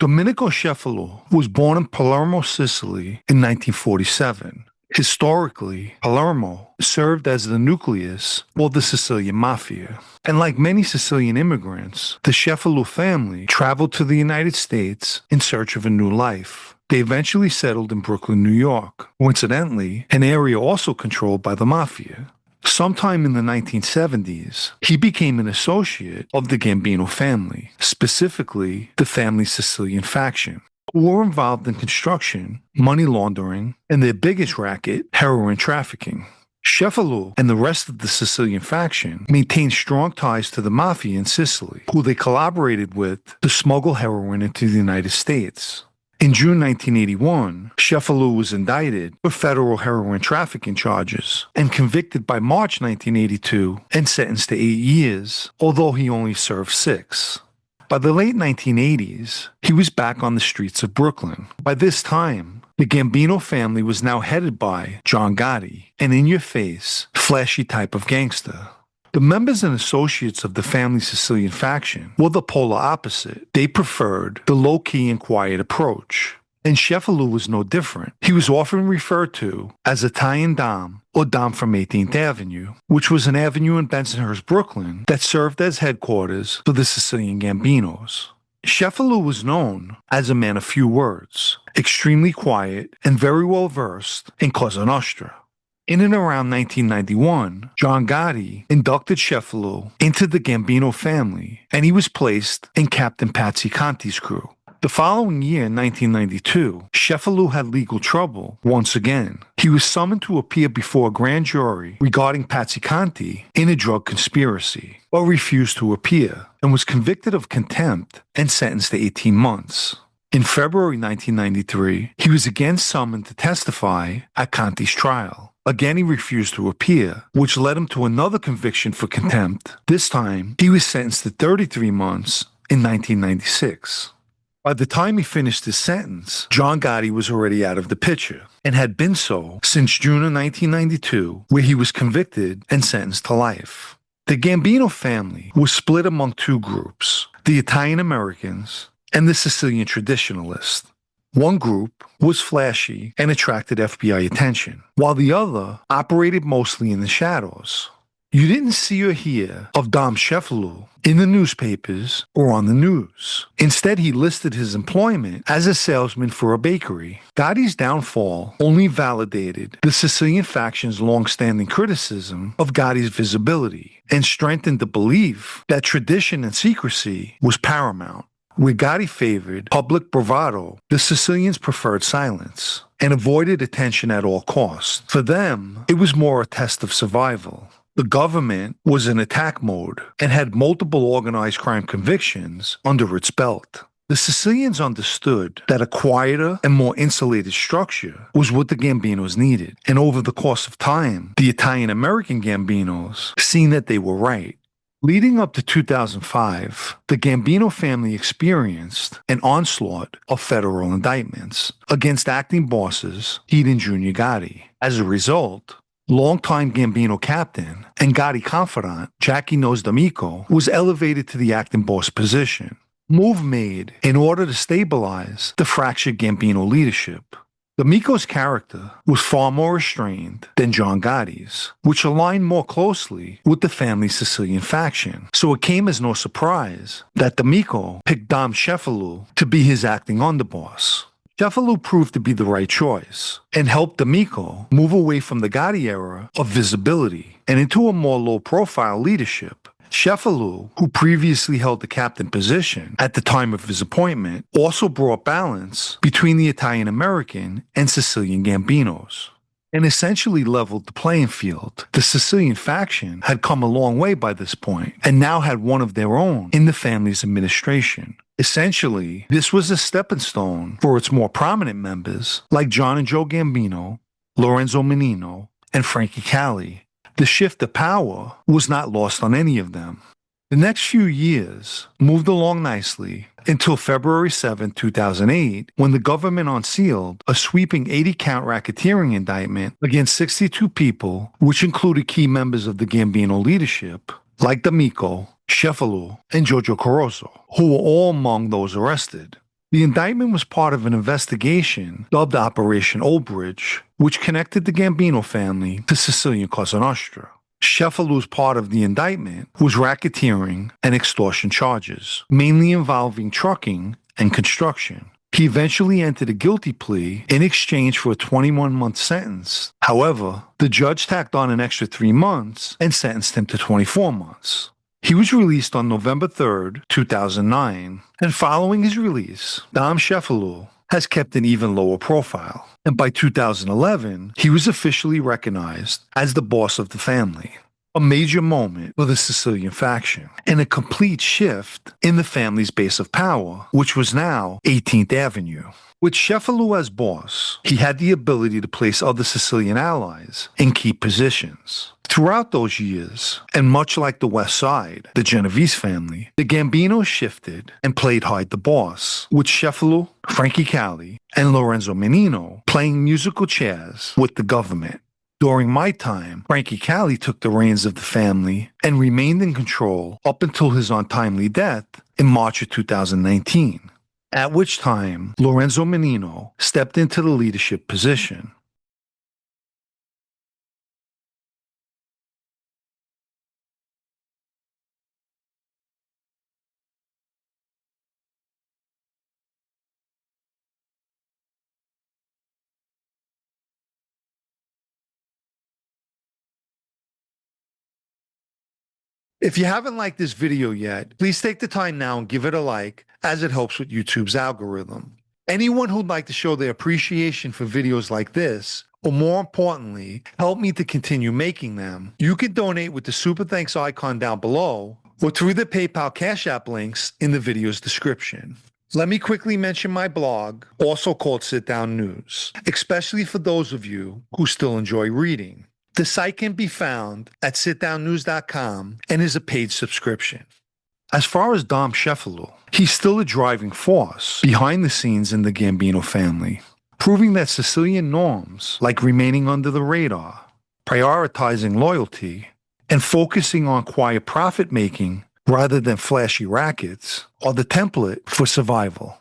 Domenico Cefalù was born in Palermo, Sicily in 1947. Historically, Palermo served as the nucleus of the Sicilian mafia. And like many Sicilian immigrants, the Cefalu family traveled to the United States in search of a new life. They eventually settled in Brooklyn, New York, coincidentally, an area also controlled by the mafia. Sometime in the 1970s, he became an associate of the Gambino family, specifically the family's Sicilian faction, who were involved in construction, money laundering, and their biggest racket, heroin trafficking. Cefalu and the rest of the Sicilian faction maintained strong ties to the mafia in Sicily, who they collaborated with to smuggle heroin into the United States. In June 1981, Cefalu was indicted for federal heroin trafficking charges and convicted by March 1982 and sentenced to 8 years, although he only served 6. By the late 1980s, he was back on the streets of Brooklyn. By this time, the Gambino family was now headed by John Gotti, an in-your-face, flashy type of gangster. The members and associates of the family's Sicilian faction were the polar opposite. They preferred the low-key and quiet approach. And Cefalu was no different. He was often referred to as Italian Dom or Dom from 18th Avenue, which was an avenue in Bensonhurst, Brooklyn, that served as headquarters for the Sicilian Gambinos. Cefalu was known as a man of few words, extremely quiet and very well versed in Cosa Nostra. In and around 1991, John Gotti inducted Cefalu into the Gambino family, and he was placed in Captain Patsy Conti's crew. The following year, in 1992, Cefalu had legal trouble once again. He was summoned to appear before a grand jury regarding Patsy Conti in a drug conspiracy, but refused to appear, and was convicted of contempt and sentenced to 18 months. In February 1993, he was again summoned to testify at Conti's trial. Again, he refused to appear, which led him to another conviction for contempt. This time, he was sentenced to 33 months in 1996. By the time he finished his sentence, John Gotti was already out of the picture, and had been so since June of 1992, where he was convicted and sentenced to life. The Gambino family was split among two groups, the Italian Americans and the Sicilian traditionalists. One group was flashy and attracted FBI attention, while the other operated mostly in the shadows. You didn't see or hear of Dom Cefalu in the newspapers or on the news. Instead, he listed his employment as a salesman for a bakery. Gotti's downfall only validated the Sicilian faction's long-standing criticism of Gotti's visibility and strengthened the belief that tradition and secrecy was paramount. Where Gotti favored public bravado, the Sicilians preferred silence and avoided attention at all costs. For them, it was more a test of survival. The government was in attack mode and had multiple organized crime convictions under its belt. The Sicilians understood that a quieter and more insulated structure was what the Gambinos needed, and over the course of time, the Italian-American Gambinos seen that they were right. Leading up to 2005, the Gambino family experienced an onslaught of federal indictments against acting bosses Heed and Junior Gotti. As a result, longtime Gambino captain and Gotti confidant Jackie Knows D'Amico was elevated to the acting boss position, move made in order to stabilize the fractured Gambino leadership. D'Amico's character was far more restrained than John Gotti's, which aligned more closely with the family's Sicilian faction, so it came as no surprise that D'Amico picked Dom Cefalu to be his acting underboss. Cefalu proved to be the right choice and helped Domenico move away from the Gotti era of visibility and into a more low-profile leadership. Cefalu, who previously held the captain position at the time of his appointment, also brought balance between the Italian-American and Sicilian Gambinos and essentially leveled the playing field. The Sicilian faction had come a long way by this point and now had one of their own in the family's administration. Essentially, this was a stepping stone for its more prominent members like John and Joe Gambino, Lorenzo Menino, and Frankie Calli. The shift of power was not lost on any of them. The next few years moved along nicely until February 7, 2008, when the government unsealed a sweeping 80-count racketeering indictment against 62 people, which included key members of the Gambino leadership, like D'Amico, Cefalu, and Giorgio Caroso, who were all among those arrested. The indictment was part of an investigation dubbed Operation Old Bridge, which connected the Gambino family to Sicilian Cosa Nostra. Cefalu's part of the indictment was racketeering and extortion charges, mainly involving trucking and construction. He eventually entered a guilty plea in exchange for a 21-month sentence. However, the judge tacked on an extra 3 months and sentenced him to 24 months. He was released on November 3, 2009, and following his release, Dom Cefalù has kept an even lower profile, and by 2011, he was officially recognized as the boss of the family. A major moment for the Sicilian faction, and a complete shift in the family's base of power, which was now 18th Avenue. With Cefalu as boss, he had the ability to place other Sicilian allies in key positions. Throughout those years, and much like the West Side, the Genovese family, the Gambinos shifted and played hide the boss, with Cefalu, Frankie Calli, and Lorenzo Menino playing musical chairs with the government. During my time, Frankie Calli took the reins of the family and remained in control up until his untimely death in March of 2019, at which time Lorenzo Menino stepped into the leadership position. If you haven't liked this video yet, please take the time now and give it a like, as it helps with YouTube's algorithm. Anyone who'd like to show their appreciation for videos like this, or more importantly, help me to continue making them, you can donate with the Super Thanks icon down below, or through the PayPal Cash App links in the video's description. Let me quickly mention my blog, also called Sitdownnews, especially for those of you who still enjoy reading. The site can be found at Sitdownnews.com and is a paid subscription. As far as Dom Cefalù, he's still a driving force behind the scenes in the Gambino family, proving that Sicilian norms like remaining under the radar, prioritizing loyalty, and focusing on quiet profit-making rather than flashy rackets are the template for survival.